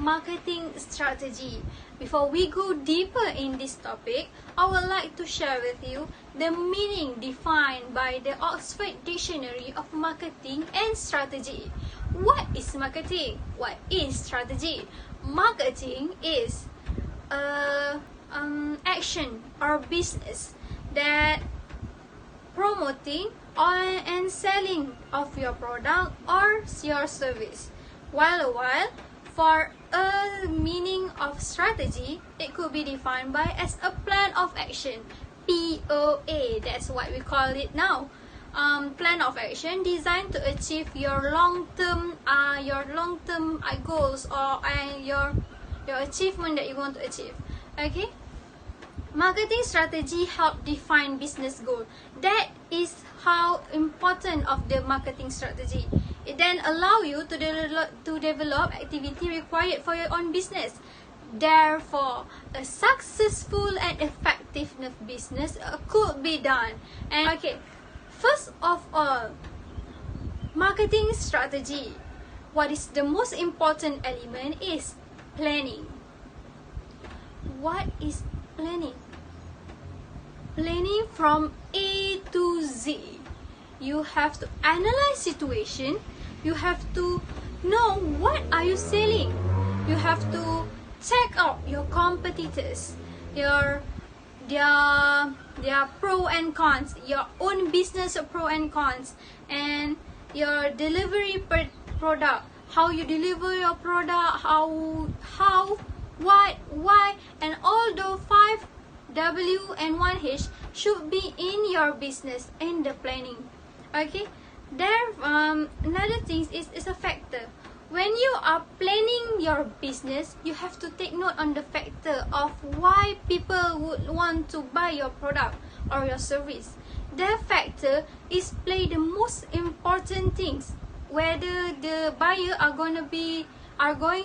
marketing strategy. Before we go deeper in this topic, I would like to share with you the meaning defined by the Oxford Dictionary of Marketing and Strategy. What is marketing? What is strategy? Marketing is action or business that promoting and selling of your product or your service. While for a meaning of strategy, it could be defined by as a plan of action, POA. That's what we call it now. Plan of action designed to achieve your long-term goals or your achievement that you want to achieve. Okay. Marketing strategy help define business goal. That is how important of the marketing strategy. It then allow you to develop activity required for your own business. Therefore, a successful and effective business could be done. And okay, first of all, marketing strategy. What is the most important element is planning. What is planning? Planning from A to Z. You have to analyze situation. You have to know what are you selling. You have to check out your competitors, their pro and cons, your own business pro and cons, and your delivery per product. How you deliver your product, how, what, why, and all the 5 W and 1 H should be in your business in the planning. Okay, there another thing is a factor. When you are planning your business, you have to take note on the factor of why people would want to buy your product or your service. That factor is play the most important things, whether the buyer are going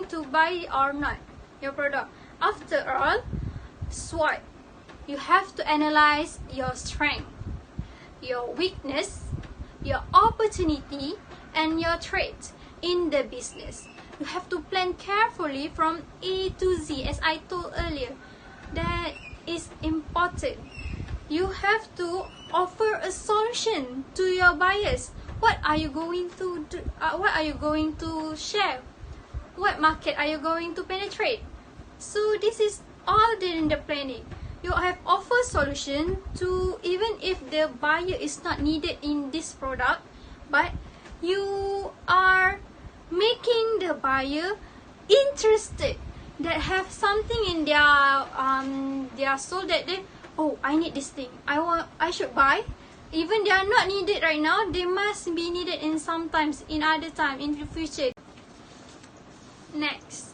to buy or not your product. After all, SWOT. You have to analyze your strength, your weakness, your opportunity, and your threat in the business. You have to plan carefully from A to Z, as I told earlier. That is important. You have to offer a solution to your buyers. What are you going to do? What are you going to share? What market are you going to penetrate? So this is all in the planning. You have offer solution to even if the buyer is not needed in this product, but you are making the buyer interested, that have something in their soul that they, oh, I need this thing, I should buy. Even they are not needed right now, they must be needed in sometimes, in other time, in the future. Next,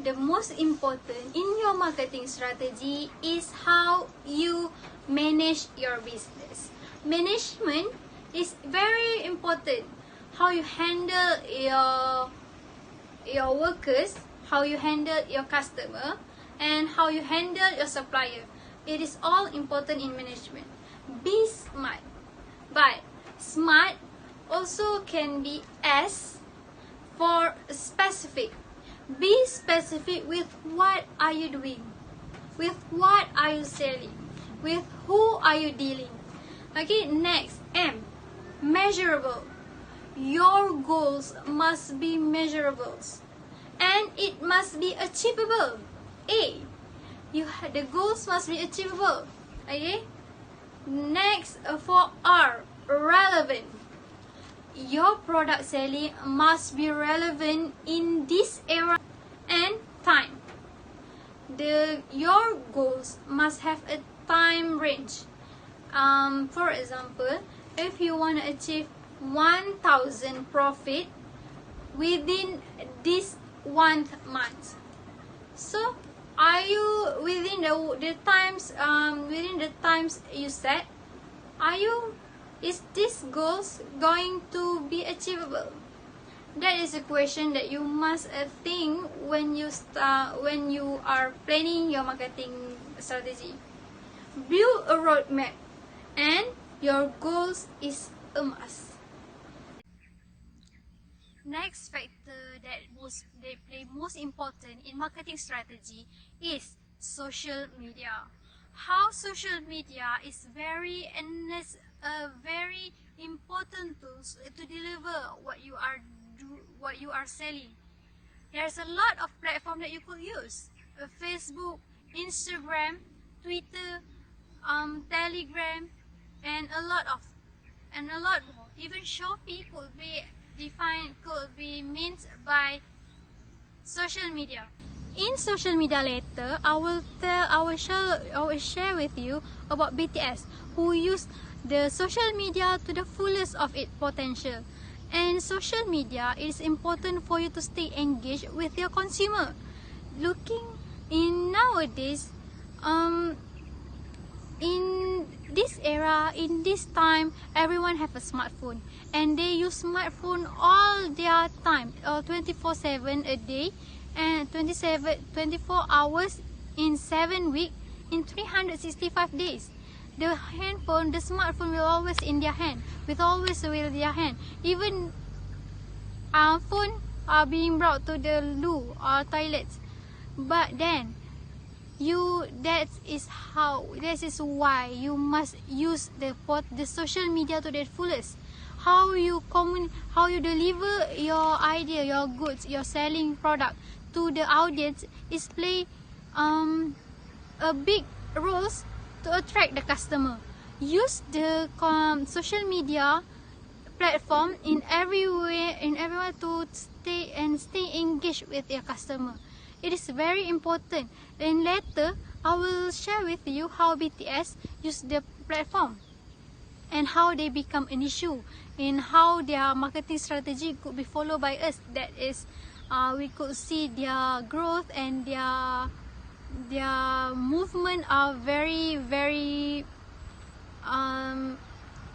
the most important in your marketing strategy is how you manage your business. Management is very important. How you handle your workers, how you handle your customer, and how you handle your supplier. It is all important in management. Be smart. But smart also can be S for specific. Be specific with what are you doing, with what are you selling, with who are you dealing. Okay, next, M, measurable. Your goals must be measurable and it must be achievable. A, the goals must be achievable. Okay, next, for R, relevant. Your product selling must be relevant in this era and time. Your goals must have a time range. For example, if you want to achieve 1,000 profit within this 1 month, so are you within the times you set? Is this goals going to be achievable? That is a question that you must think when you are planning your marketing strategy. Build a roadmap, and your goals is a must. Next factor that they the most important in marketing strategy is social media. How social media is very very important tools to deliver what you are selling. There's a lot of platform that you could use: Facebook, Instagram, Twitter, Telegram, and a lot more. Even Shopee could be meant by social media. In social media later, I will share with you about BTS, who use the social media to the fullest of its potential. And social media is important for you to stay engaged with your consumer. Looking in nowadays, in this era, in this time, everyone have a smartphone, and they use smartphone all their time, 24/7 a day, and 24 hours in 7 weeks, in 365 days. The smartphone will always in their hand, Even phone are being brought to the loo or toilets. But then, that is why you must use the social media to the fullest. How you deliver your idea, your goods, your selling product to the audience is play a big roles to attract the customer. Use the social media platform in everywhere to stay engaged with your customer. It is very important. And later, I will share with you how BTS use the platform and how they become an issue, and how their marketing strategy could be followed by us. That is, we could see their growth and their movement are very, very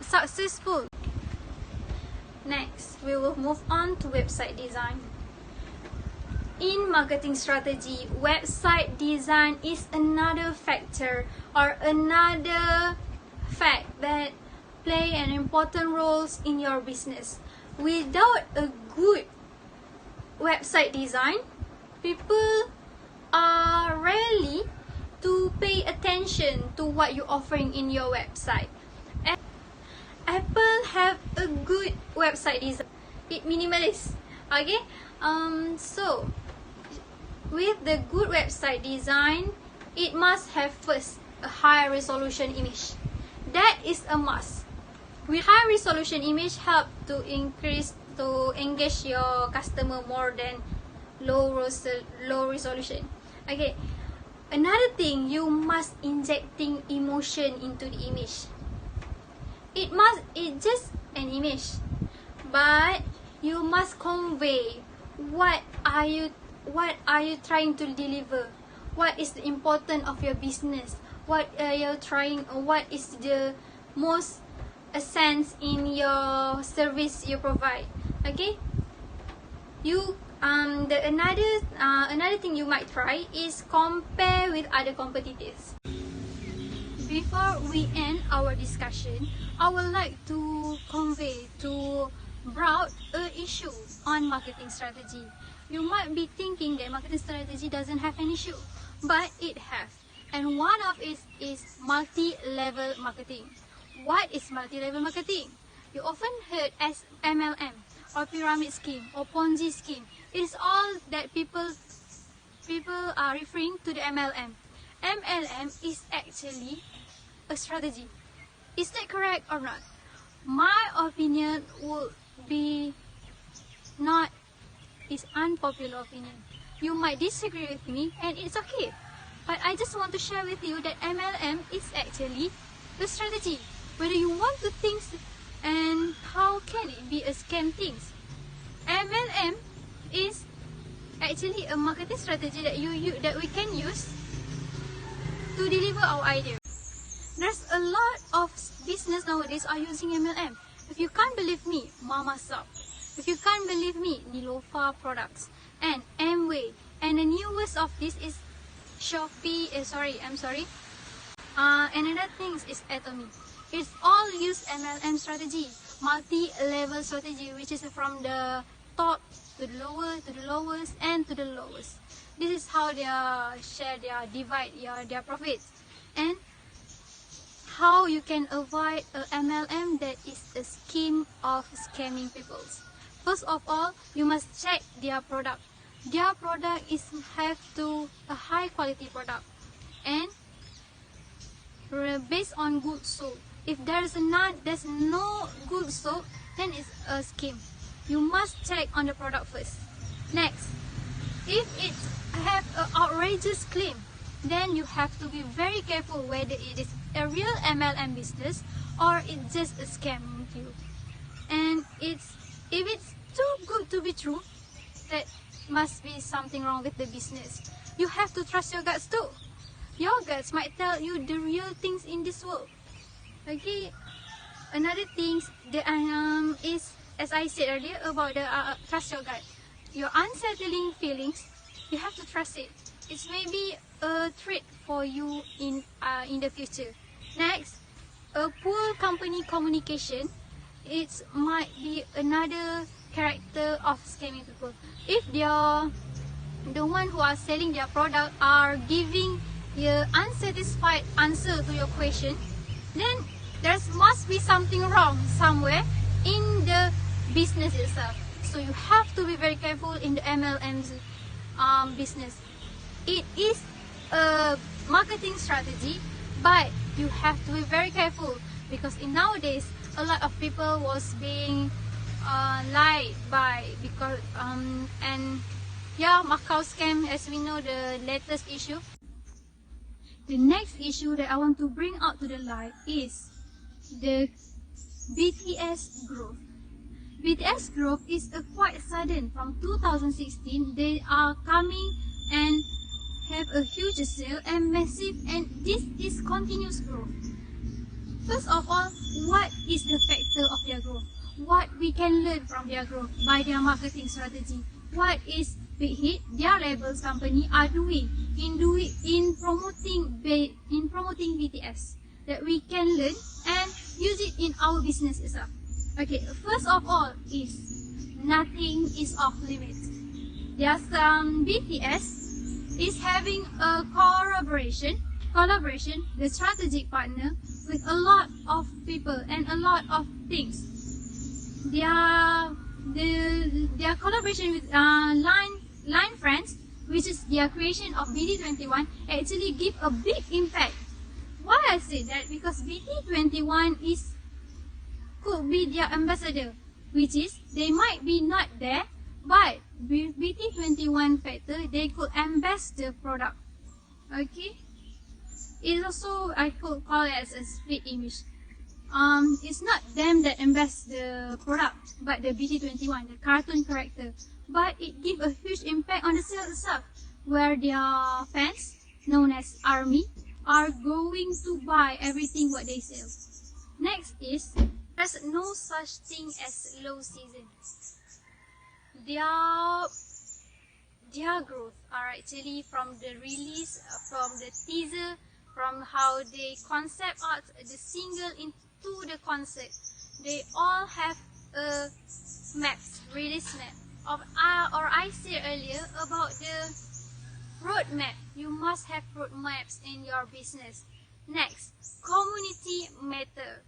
successful. Next, we will move on to website design. In marketing strategy, website design is another factor or another fact that play an important role in your business. Without a good website design, people are rarely to pay attention to what you're offering in your website. Apple have a good website design. It minimalist. Okay? So with the good website design, it must have first a high resolution image. That is a must. With high resolution image, help to engage your customer more than low resolution. Okay. Another thing, you must injecting emotion into the image. It's just an image, but you must convey what are you trying to deliver, what is the importance of your business, what is the most essence in your service you provide. Okay, another thing you might try is compare with other competitors. Before we end our discussion, I would like to broach an issue on marketing strategy. You might be thinking that marketing strategy doesn't have an issue, but it has. And one of it is multi-level marketing. What is multi-level marketing? You often heard as MLM or pyramid scheme or Ponzi scheme. It is all that people are referring to the MLM. MLM is actually a strategy. Is that correct or not? My opinion would be not. Is unpopular opinion. You might disagree with me, and it's okay. But I just want to share with you that MLM is actually a strategy. Whether you want to think, and how can it be a scam things? MLM is actually a marketing strategy that we can use to deliver our idea. There's a lot of business nowadays are using MLM. If you can't believe me, Mama Sub. If you can't believe me, Nilofa products and Amway. And the newest of this is Shopee. Another thing is Ekonomi. It's all use MLM strategy, multi-level strategy, which is from the top to the lower, to the lowest, and to the lowest. This is how they divide their profits. And how you can avoid a MLM that is a scheme of scamming people. First of all, you must check their product. Their product have to a high quality product, and based on good soap. If there's no good soap, then it's a scheme. You must check on the product first. Next, if it have an outrageous claim, then you have to be very careful whether it is a real MLM business or it's just a scam with you. And if it's too good to be true, that must be something wrong with the business. You have to trust your guts too. Your guts might tell you the real things in this world. Okay. Another thing that is, as I said earlier, about the trust your gut. Your unsettling feelings, you have to trust it. It's maybe a threat for you in the future. Next, a poor company communication. It might be another character of scamming people. If they are the one who are selling their product are giving the unsatisfied answer to your question, then there must be something wrong somewhere in the business itself. So you have to be very careful in the MLM business. It is a marketing strategy, but you have to be very careful, because in nowadays a lot of people was being lied by, because and yeah, Macau scam, as we know, the latest issue. The next issue that I want to bring out to the light is the BTS growth. BTS growth is quite sudden. From 2016, they are coming and have a huge sale and massive, and this is continuous growth. First of all, what is the factor of their growth? What we can learn from their growth by their marketing strategy? What is Big Hit, their labels company, are doing in promoting BTS that we can learn and use it in our business itself. Okay, first of all is nothing is off limits. There's BTS is having a collaboration, the strategic partner with a lot of people and a lot of things. Their collaboration with Line Friends, which is their creation of BT21, actually give a big impact. Why I say that? Because BT21 could be their ambassador, which is they might be not there, but with BT21 factor, they could ambassador the product. Okay, it's also, I could call it as a split image. It's not them that ambassador the product, but the BT21, the cartoon character. But it gives a huge impact on the sales itself, where their fans, known as ARMY, are going to buy everything what they sell. Next is, there's no such thing as low season. Their growth are actually from the release, from the teaser, from how they concept art the single into the concert. They all have a release map. Or I said earlier about the roadmap. You must have roadmaps in your business. Next, community matter.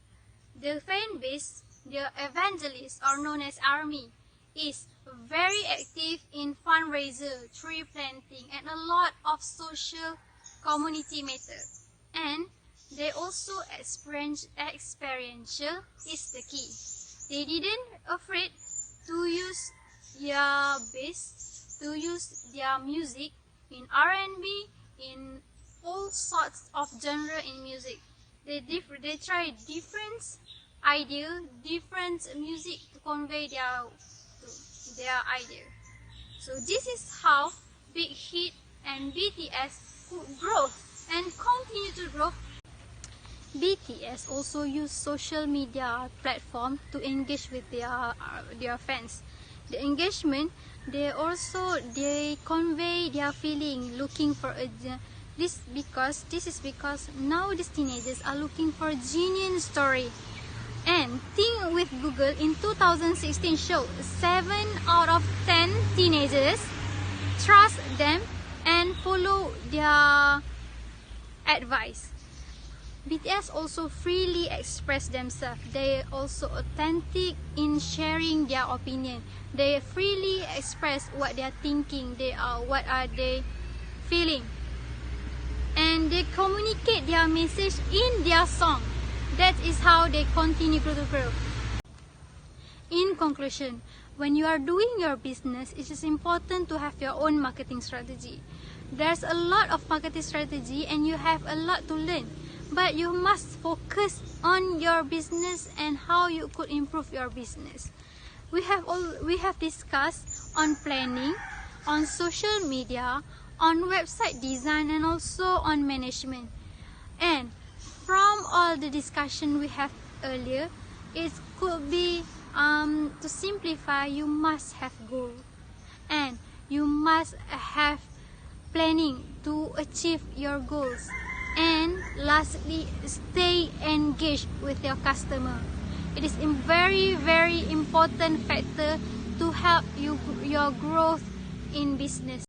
The fan base, the evangelists, or known as ARMY, is very active in fundraiser, tree planting, and a lot of social community matter. And they also experiential is the key. They didn't afraid to use their bass, to use their music in R&B, in all sorts of genre in music. They try different idea, different music to convey their idea. So this is how Big Hit and BTS could grow and continue to grow. BTS also use social media platform to engage with their fans. The engagement, they convey their feeling, looking for this is because now these teenagers are looking for a genuine story, and one thing with Google in 2016 showed 7 out of 10 teenagers trust them and follow their advice. BTS also freely express themselves. They also authentic in sharing their opinion. They freely express what they are thinking. What are they feeling, and they communicate their message in their song. That is how they continue to grow. In conclusion, when you are doing your business, it is important to have your own marketing strategy. There's a lot of marketing strategy and you have a lot to learn, but you must focus on your business and how you could improve your business. We have discussed on planning, on social media, on website design, and also on management. And from all the discussion we have earlier, it could be to simplify, you must have goal and you must have planning to achieve your goals. And lastly, stay engaged with your customer. It is a very, very important factor to help your growth in business.